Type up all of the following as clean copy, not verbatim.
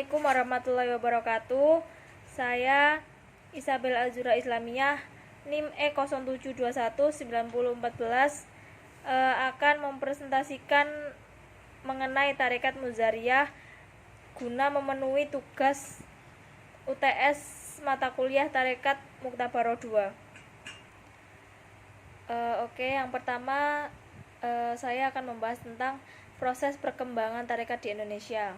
Assalamualaikum warahmatullahi wabarakatuh. Saya Isabel Azura Islamiyah NIM E07219014 akan mempresentasikan mengenai tarekat Muzariyah guna memenuhi tugas UTS mata kuliah tarekat Muktabaro 2. Yang pertama saya akan membahas tentang proses perkembangan tarekat di Indonesia.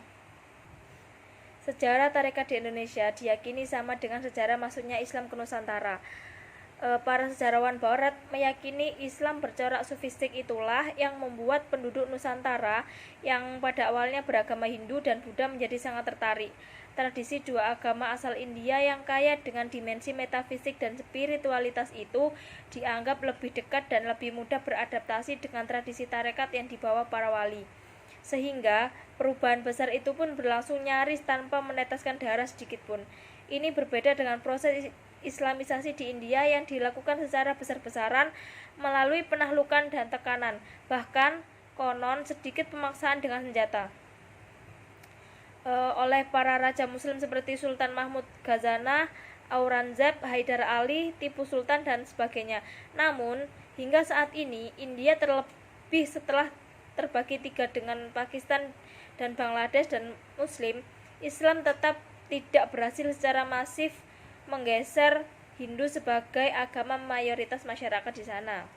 Sejarah tarekat di Indonesia diyakini sama dengan sejarah masuknya Islam ke Nusantara. Para sejarawan Barat meyakini Islam bercorak sufistik itulah yang membuat penduduk Nusantara yang pada awalnya beragama Hindu dan Buddha menjadi sangat tertarik. Tradisi dua agama asal India yang kaya dengan dimensi metafisik dan spiritualitas itu dianggap lebih dekat dan lebih mudah beradaptasi dengan tradisi tarekat yang dibawa para wali. Sehingga perubahan besar itu pun berlangsung nyaris tanpa meneteskan darah sedikit pun. Ini berbeda dengan proses Islamisasi di India yang dilakukan secara besar-besaran melalui penaklukan dan tekanan, bahkan konon sedikit pemaksaan dengan senjata oleh para raja muslim seperti Sultan Mahmud Ghazana, Aurangzeb, Haidar Ali, Tipu Sultan, dan sebagainya. Namun, hingga saat ini, India terlebih setelah terbagi tiga dengan Pakistan dan Bangladesh dan Muslim, Islam tetap tidak berhasil secara masif menggeser Hindu sebagai agama mayoritas masyarakat di sana.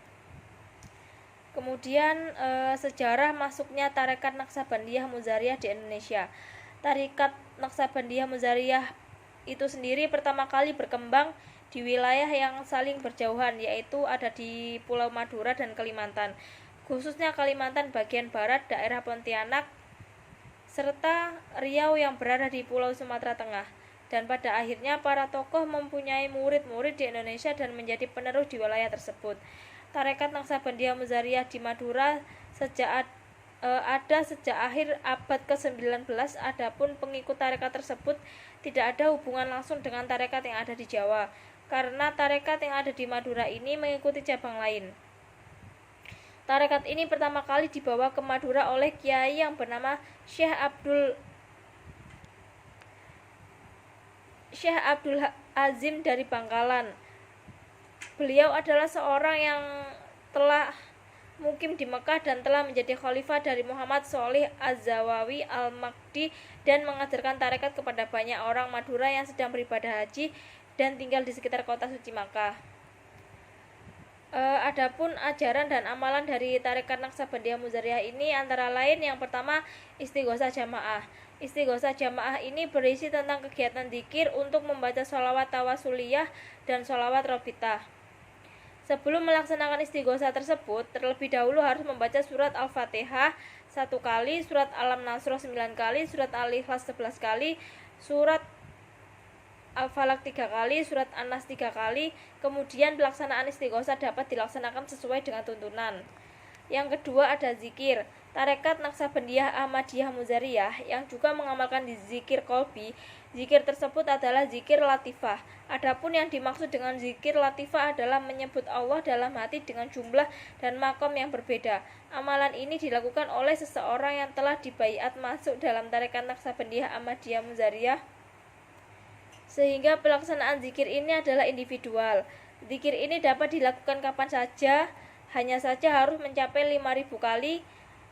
Kemudian sejarah masuknya tarekat Naksabandiyah Muzariyah di Indonesia. Tarekat Naksabandiyah Muzariyah itu sendiri pertama kali berkembang di wilayah yang saling berjauhan, yaitu ada di Pulau Madura dan Kalimantan, khususnya Kalimantan bagian barat, daerah Pontianak, serta Riau yang berada di Pulau Sumatera Tengah. Dan pada akhirnya para tokoh mempunyai murid-murid di Indonesia dan menjadi penerus di wilayah tersebut. Tarekat Naksabandiyah Muzariyah di Madura ada sejak akhir abad ke-19, adapun pengikut tarekat tersebut tidak ada hubungan langsung dengan tarekat yang ada di Jawa, karena tarekat yang ada di Madura ini mengikuti cabang lain. Tarekat ini pertama kali dibawa ke Madura oleh kiai yang bernama Syekh Abdul Azim dari Bangkalan. Beliau adalah seorang yang telah mukim di Mekah dan telah menjadi khalifah dari Muhammad Sholih Az-Zawawi Al-Makdi dan mengajarkan tarekat kepada banyak orang Madura yang sedang beribadah haji dan tinggal di sekitar kota suci Makkah. Adapun ajaran dan amalan dari tarekat Naksabandiyah Muzariyah ini antara lain yang pertama istighosah jamaah. Istighosah jamaah ini berisi tentang kegiatan zikir untuk membaca sholawat tawasuliyah dan sholawat robitah. Sebelum melaksanakan istighosah tersebut, terlebih dahulu harus membaca surat Al-Fatihah 1 kali, surat Alam-Nasroh 9 kali, surat Al-Ikhlas 11 kali, surat Al-Falaq 3 kali, surat An-Nas 3 kali. Kemudian pelaksanaan istighosah dapat dilaksanakan sesuai dengan tuntunan. Yang kedua ada zikir. Tarekat Naksabandiyah Ahmadiyah Muzariyah yang juga mengamalkan di zikir kolbi. Zikir tersebut adalah zikir latifah. Adapun yang dimaksud dengan zikir latifah adalah menyebut Allah dalam hati dengan jumlah dan makom yang berbeda. Amalan ini dilakukan oleh seseorang yang telah dibaiat masuk dalam tarekat Naksabandiyah Ahmadiyah Muzariyah, sehingga pelaksanaan zikir ini adalah individual. Zikir ini dapat dilakukan kapan saja, hanya saja harus mencapai 5.000 kali.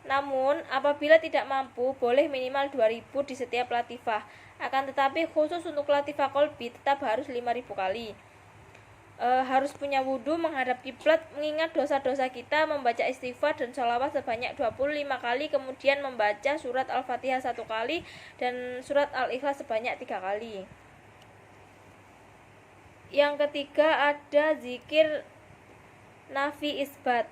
Namun, apabila tidak mampu, boleh minimal 2.000 di setiap latifah. Akan tetapi, khusus untuk latifah kolbi tetap harus 5.000 kali. Harus punya wudhu, menghadap kiblat, mengingat dosa-dosa kita, membaca istighfar dan sholawat sebanyak 25 kali, kemudian membaca surat Al-Fatihah 1 kali dan surat Al-Ikhlas sebanyak 3 kali. Yang ketiga ada zikir nafi isbat.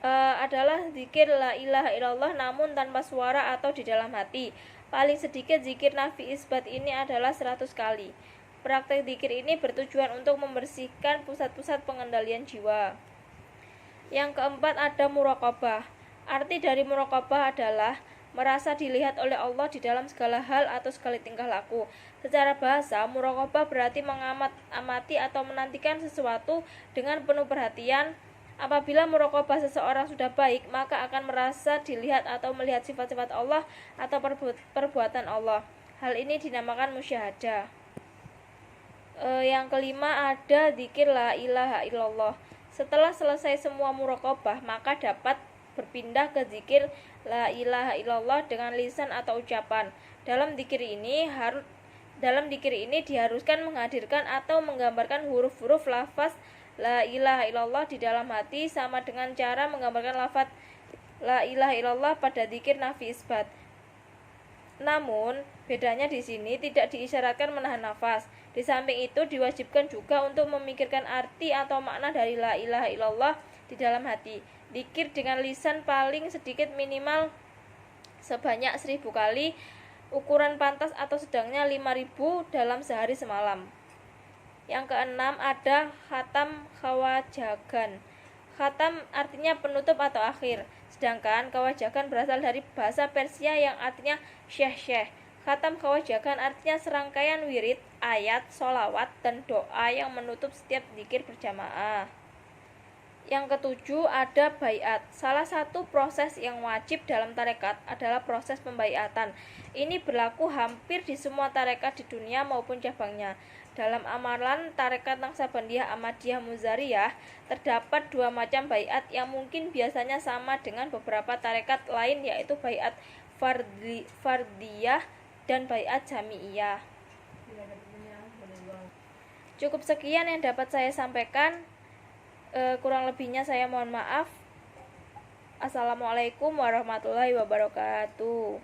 Adalah zikir la ilaha illallah namun tanpa suara atau di dalam hati. Paling sedikit zikir nafi isbat ini adalah 100 kali. Praktek zikir ini bertujuan untuk membersihkan pusat-pusat pengendalian jiwa. Yang keempat ada muraqabah. Arti dari muraqabah adalah merasa dilihat oleh Allah di dalam segala hal atau segala tingkah laku. Secara bahasa, muraqabah berarti mengamati atau menantikan sesuatu dengan penuh perhatian. Apabila muraqabah seseorang sudah baik, maka akan merasa dilihat atau melihat sifat-sifat Allah atau perbuatan Allah. Hal ini dinamakan musyahadah. Yang kelima ada dzikir la ilaha illallah. Setelah selesai semua muraqabah, maka dapat berpindah ke zikir la ilaha illallah dengan lisan atau ucapan. Dalam dzikir ini diharuskan menghadirkan atau menggambarkan huruf-huruf lafaz la ilaha illallah di dalam hati, sama dengan cara menggambarkan lafaz la ilaha illallah pada dzikir nafi isbat. Namun, bedanya di sini tidak diisyaratkan menahan nafas. Di samping itu, diwajibkan juga untuk memikirkan arti atau makna dari la ilaha illallah di dalam hati. Dzikir dengan lisan paling sedikit minimal sebanyak 1000 kali, ukuran pantas atau sedangnya 5000 dalam sehari semalam. Yang keenam ada khatam khawajagan. Khatam artinya penutup atau akhir, sedangkan kawajagan berasal dari bahasa Persia yang artinya syekh-syekh. Khatam kawajagan artinya serangkaian wirid, ayat, sholawat, dan doa yang menutup setiap dzikir berjamaah. Yang ketujuh ada baiat. Salah satu proses yang wajib dalam tarekat adalah proses pembaiatan. Ini berlaku hampir di semua tarekat di dunia maupun cabangnya. Dalam amalan tarekat Naqsabandiyah Ahmadiyah Muzariyah terdapat 2 macam baiat yang mungkin biasanya sama dengan beberapa tarekat lain, yaitu baiat fardiyah dan baiat jami'iyah. Cukup sekian yang dapat saya sampaikan. Kurang lebihnya saya mohon maaf. Assalamualaikum warahmatullahi wabarakatuh.